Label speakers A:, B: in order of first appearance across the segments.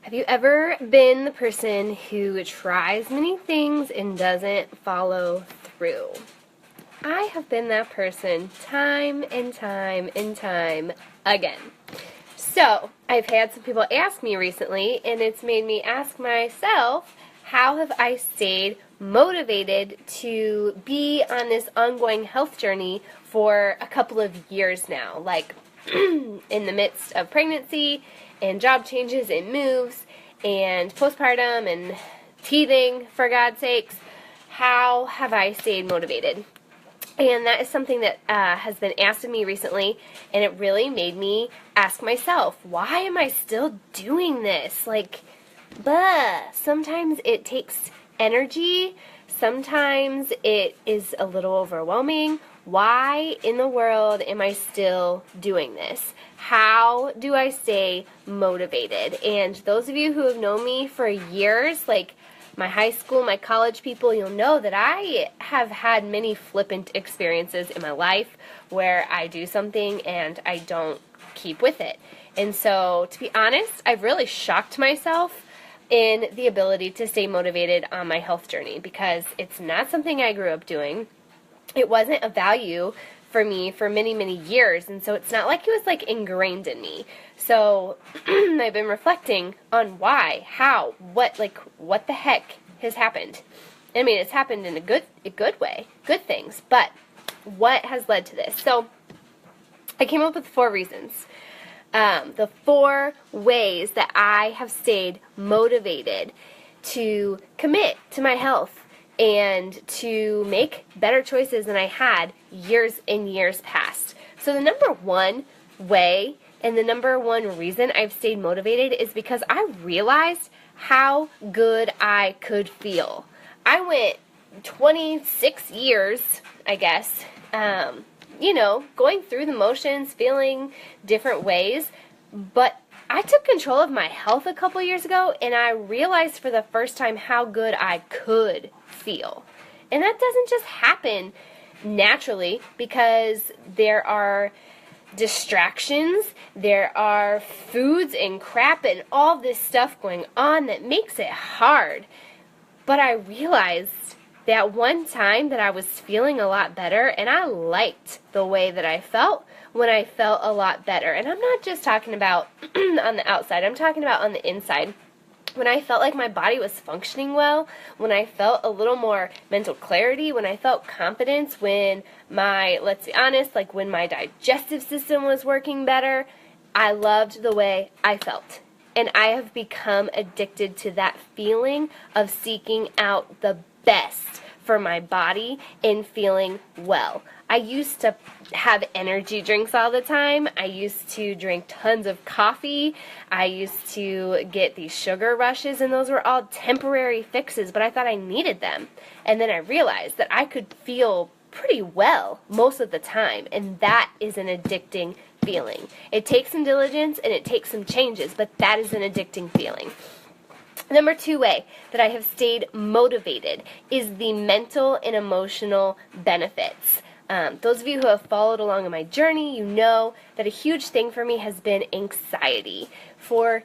A: Have you ever been the person who tries many things and doesn't follow through? I have been that person time and time and time again. So, I've had some people ask me recently, and it's made me ask myself, how have I stayed motivated to be on this ongoing health journey for a couple of years now? Like, in the midst of pregnancy and job changes and moves and postpartum and teething, for God's sakes, how have I stayed motivated? And that is something that has been asked of me recently, and it really made me ask myself, why am I still doing this? Sometimes it takes energy, sometimes it is a little overwhelming. Why in the world am I still doing this? How do I stay motivated? And those of you who have known me for years, like my high school, my college people, you'll know that I have had many flippant experiences in my life where I do something and I don't keep with it. And so, to be honest, I've really shocked myself in the ability to stay motivated on my health journey because it's not something I grew up doing. It wasn't a value for me for many, many years, and so it's not like it was ingrained in me. So I've been reflecting on why, how, what the heck has happened. I mean, it's happened in a good way, good things, but what has led to this? So I came up with 4 reasons. The 4 ways that I have stayed motivated to commit to my health and to make better choices than I had years and years past. So the number 1 way and the number 1 reason I've stayed motivated is because I realized how good I could feel. I went 26 years, I guess, going through the motions, feeling different ways, but I took control of my health a couple years ago, and I realized for the first time how good I could feel. And that doesn't just happen naturally because there are distractions, there are foods and crap and all this stuff going on that makes it hard. But I realized that one time that I was feeling a lot better, and I liked the way that I felt when I felt a lot better. And I'm not just talking about on the outside, I'm talking about on the inside. When I felt like my body was functioning well, when I felt a little more mental clarity, when I felt confidence, when let's be honest, when my digestive system was working better, I loved the way I felt. And I have become addicted to that feeling of seeking out the best for my body and feeling well. I used to have energy drinks all the time. I used to drink tons of coffee. I used to get these sugar rushes, and those were all temporary fixes, but I thought I needed them. And then I realized that I could feel pretty well most of the time, and that is an addicting feeling. It takes some diligence and it takes some changes, but that is an addicting feeling. Number 2 way that I have stayed motivated is the mental and emotional benefits. Those of you who have followed along on my journey, you know that a huge thing for me has been anxiety for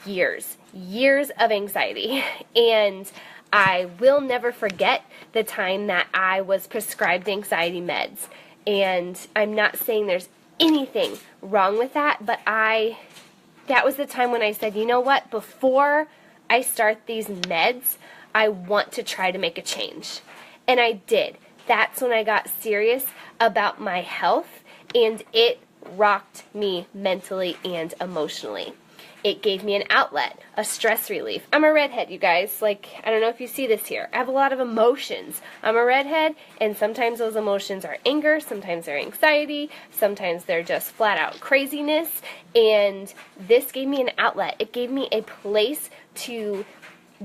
A: years of anxiety. And I will never forget the time that I was prescribed anxiety meds. And I'm not saying there's anything wrong with that, but that was the time when I said, you know what, before I start these meds, I want to try to make a change. And I did. That's when I got serious about my health, and it rocked me mentally and emotionally. It gave me an outlet, a stress relief. I'm a redhead, you guys. I don't know if you see this here. I have a lot of emotions. I'm a redhead, and sometimes those emotions are anger, sometimes they're anxiety, sometimes they're just flat out craziness, and this gave me an outlet. It gave me a place to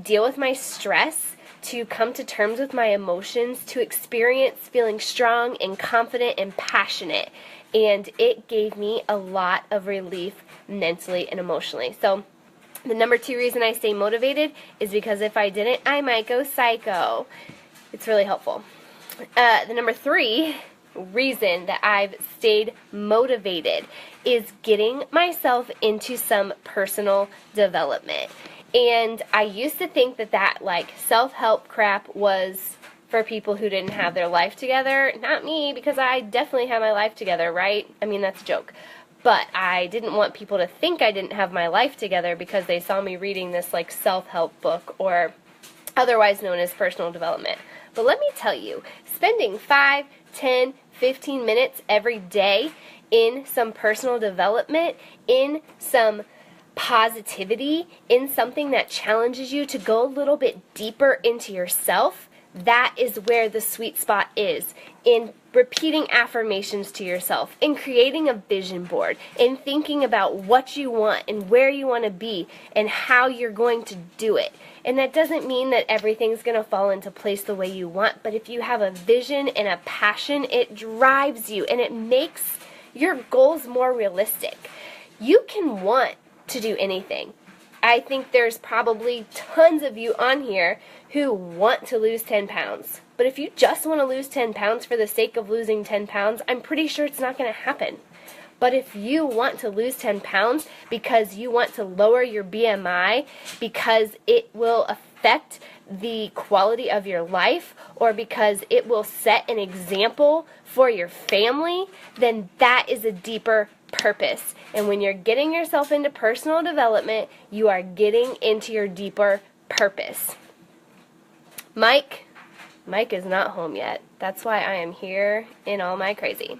A: deal with my stress, to come to terms with my emotions, to experience feeling strong and confident and passionate. And it gave me a lot of relief mentally and emotionally. So the number 2 reason I stay motivated is because if I didn't, I might go psycho. It's really helpful. The number 3 reason that I've stayed motivated is getting myself into some personal development. And I used to think that like self-help crap was for people who didn't have their life together. Not me, because I definitely have my life together, right? I mean, that's a joke. But I didn't want people to think I didn't have my life together because they saw me reading this like self-help book, or otherwise known as personal development. But let me tell you, spending 5, 10, 15 minutes every day in some personal development, in some positivity, in something that challenges you to go a little bit deeper into yourself, that is where the sweet spot is. In repeating affirmations to yourself, in creating a vision board, in thinking about what you want and where you want to be and how you're going to do it. And that doesn't mean that everything's going to fall into place the way you want, but if you have a vision and a passion, it drives you and it makes your goals more realistic. You can want to do anything. I think there's probably tons of you on here who want to lose 10 pounds. But if you just want to lose 10 pounds for the sake of losing 10 pounds, I'm pretty sure it's not going to happen. But if you want to lose 10 pounds because you want to lower your BMI because it will affect the quality of your life, or because it will set an example for your family, then that is a deeper purpose. And when you're getting yourself into personal development, you are getting into your deeper purpose. Mike is not home yet. That's why I am here in all my crazy.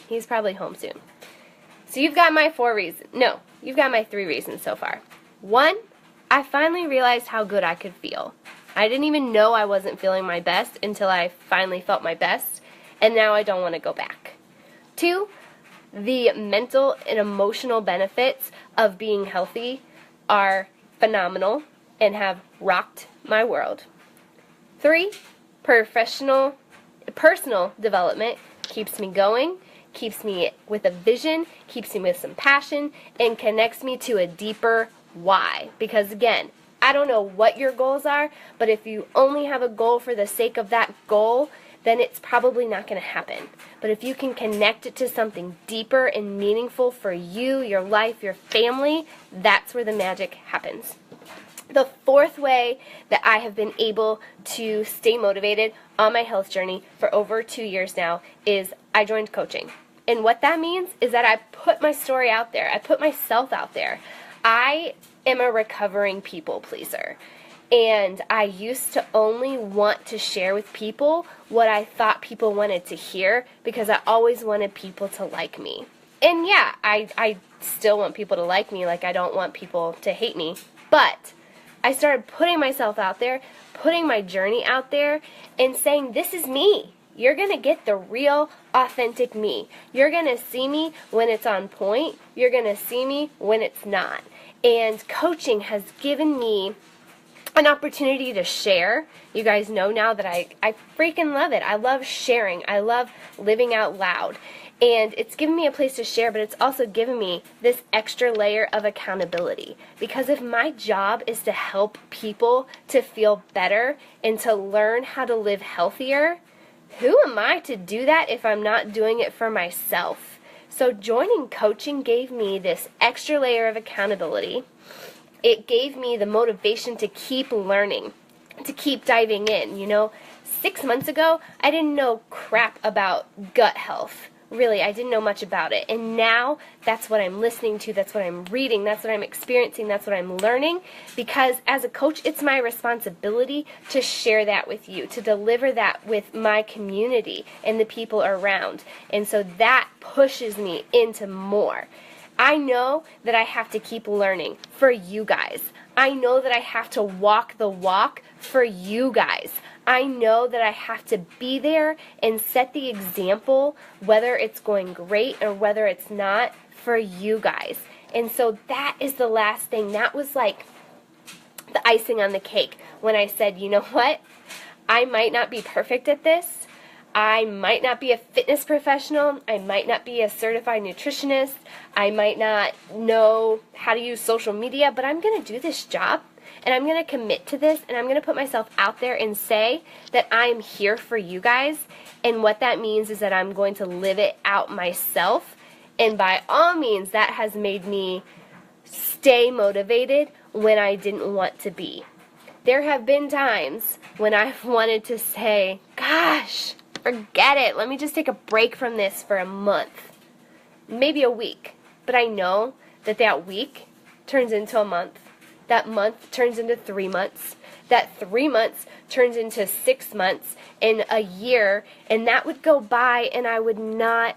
A: He's probably home soon. So you've got my 4 reasons. No, you've got my 3 reasons so far. 1, I finally realized how good I could feel. I didn't even know I wasn't feeling my best until I finally felt my best, and now I don't want to go back. 2, the mental and emotional benefits of being healthy are phenomenal and have rocked my world. 3, personal development keeps me going, keeps me with a vision, keeps me with some passion, and connects me to a deeper why. Because again, I don't know what your goals are, but if you only have a goal for the sake of that goal, then it's probably not going to happen. But if you can connect it to something deeper and meaningful for you, your life, your family, that's where the magic happens. The 4th way that I have been able to stay motivated on my health journey for over 2 years now is I joined coaching. And what that means is that I put my story out there. I put myself out there. I am a recovering people pleaser. And I used to only want to share with people what I thought people wanted to hear because I always wanted people to like me. And yeah, I still want people to like me, like I don't want people to hate me. But I started putting myself out there, putting my journey out there, and saying, this is me. You're going to get the real, authentic me. You're going to see me when it's on point. You're going to see me when it's not. And coaching has given me an opportunity to share. You guys know now that I freaking love it. I love sharing. I love living out loud. And it's given me a place to share, but it's also given me this extra layer of accountability. Because if my job is to help people to feel better and to learn how to live healthier, who am I to do that if I'm not doing it for myself? So joining coaching gave me this extra layer of accountability. It gave me the motivation to keep learning, to keep diving in. You know, 6 months ago, I didn't know crap about gut health. Really, I didn't know much about it. And now, that's what I'm listening to, that's what I'm reading, that's what I'm experiencing, that's what I'm learning. Because as a coach, it's my responsibility to share that with you, to deliver that with my community and the people around. And so that pushes me into more. I know that I have to keep learning for you guys. I know that I have to walk the walk for you guys. I know that I have to be there and set the example, whether it's going great or whether it's not, for you guys. And so that is the last thing. That was like the icing on the cake when I said, you know what? I might not be perfect at this. I might not be a fitness professional. I might not be a certified nutritionist. I might not know how to use social media, but I'm going to do this job. And I'm going to commit to this, and I'm going to put myself out there and say that I'm here for you guys. And what that means is that I'm going to live it out myself. And by all means, that has made me stay motivated when I didn't want to be. There have been times when I've wanted to say, gosh, forget it. Let me just take a break from this for a month, maybe a week. But I know that that week turns into a month. That month turns into 3 months. That 3 months turns into 6 months and a year. And that would go by and I would not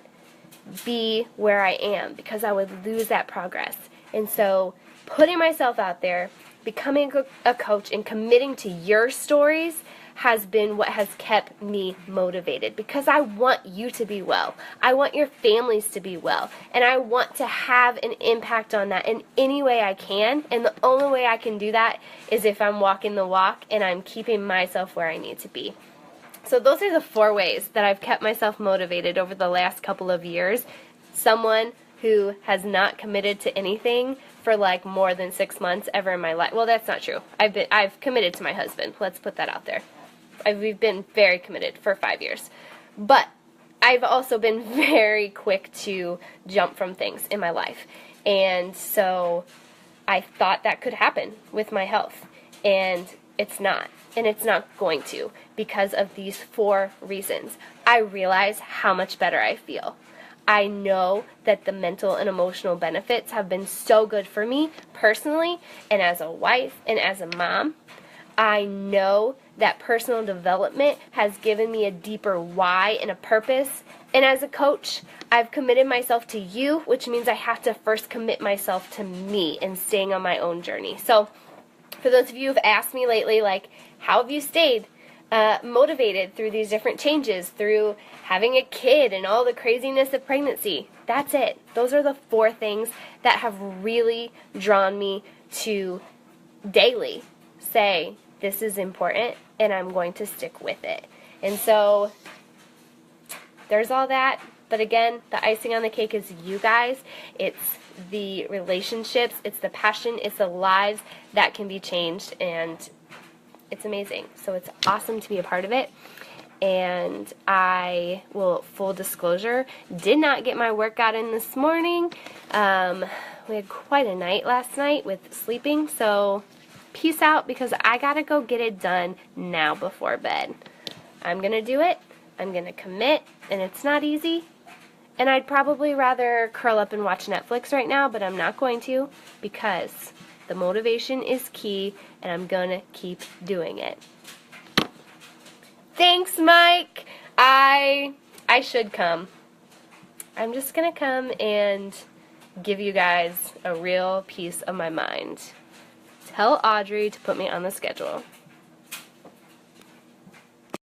A: be where I am because I would lose that progress. And so putting myself out there, becoming a coach, and committing to your stories has been what has kept me motivated, because I want you to be well. I want your families to be well. And I want to have an impact on that in any way I can. And the only way I can do that is if I'm walking the walk and I'm keeping myself where I need to be. So those are the 4 ways that I've kept myself motivated over the last couple of years. Someone who has not committed to anything for like more than 6 months ever in my life. Well, that's not true. I've committed to my husband. Let's put that out there. We've been very committed for 5 years. But I've also been very quick to jump from things in my life. And so I thought that could happen with my health. And it's not. And it's not going to, because of these 4 reasons. I realize how much better I feel. I know that the mental and emotional benefits have been so good for me personally and as a wife and as a mom. I know that personal development has given me a deeper why and a purpose. And as a coach, I've committed myself to you, which means I have to first commit myself to me and staying on my own journey. So for those of you who've asked me lately, like, how have you stayed motivated through these different changes, through having a kid and all the craziness of pregnancy? That's it. Those are the 4 things that have really drawn me to daily say, this is important and I'm going to stick with it. And so there's all that. But again, the icing on the cake is you guys. It's the relationships, it's the passion, it's the lives that can be changed, and it's amazing. So it's awesome to be a part of it. And I will, full disclosure, did not get my workout in this morning. We had quite a night last night with sleeping, so peace out, because I gotta go get it done now before bed. I'm gonna do it, I'm gonna commit, and it's not easy. And I'd probably rather curl up and watch Netflix right now, but I'm not going to, because the motivation is key, and I'm gonna keep doing it. Thanks, Mike. I should come. I'm just gonna come and give you guys a real piece of my mind. Tell Audrey to put me on the schedule.